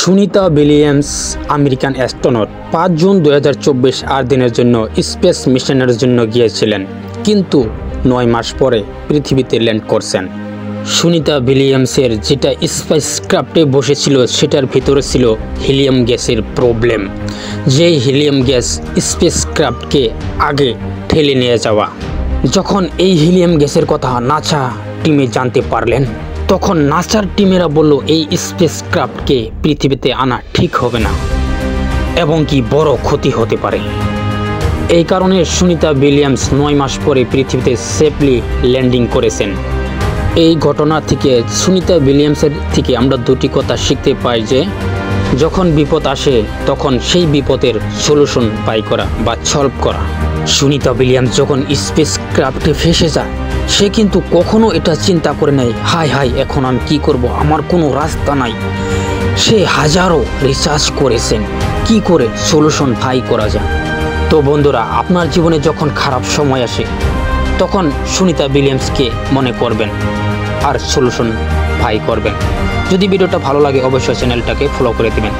Sunita Williams American astronaut 5 June 2024 8 দিনের জন্য space মিশনের জন্য গিয়েছিলেন, কিন্তু 9 মাস পরে পৃথিবীতে ল্যান্ড করছেন। সুনিতা উইলিয়ামসের যেটা স্পেসক্রাফটে বসেছিল সেটার ভিতরে ছিল হিলিয়াম গ্যাসের প্রবলেম, যেই হিলিয়াম গ্যাস স্পেসক্রাফটকে আগে ঠেলে নিয়ে যাওয়া। যখন এই হিলিয়াম গ্যাসের কথা নাসা টিমে জানতে পারলেন, তখন নাসার টিমেরা বলল এই স্পেসক্রাফটকে পৃথিবীতে আনা ঠিক হবে না এবং কি বড় ক্ষতি হতে পারে। এই কারণে সুনিতা উইলিয়ামস 9 মাস পরে পৃথিবীতে সেফলি ল্যান্ডিং করেছেন। এই ঘটনা থেকে সুনিতা উইলিয়ামসের থেকে আমরা দুটি কথা শিখতে পাই যে যখন বিপদ আসে তখন সেই বিপদের সলিউশন বাই করা বা সলভ করা। সুনিতা উইলিয়ামস যখন স্পেসক্রাফটে ফেসে যায়, সে কিন্তু কখনো এটা চিন্তা করে নাই হাই হাই এখন আমি কি করব, আমার কোনো রাস্তা নাই। সে হাজারো রিসার্চ করেছেন কি করে সলিউশন বাই করা যায়। তো বন্ধুরা, আপনার জীবনে যখন খারাপ সময় আসে তখন সুনিতা উইলিয়ামসকে মনে করবেন আর সলিউশন বাই করবেন। যদি ভিডিওটা ভালো লাগে অবশ্যই চ্যানেলটাকে ফলো করে দিবেন।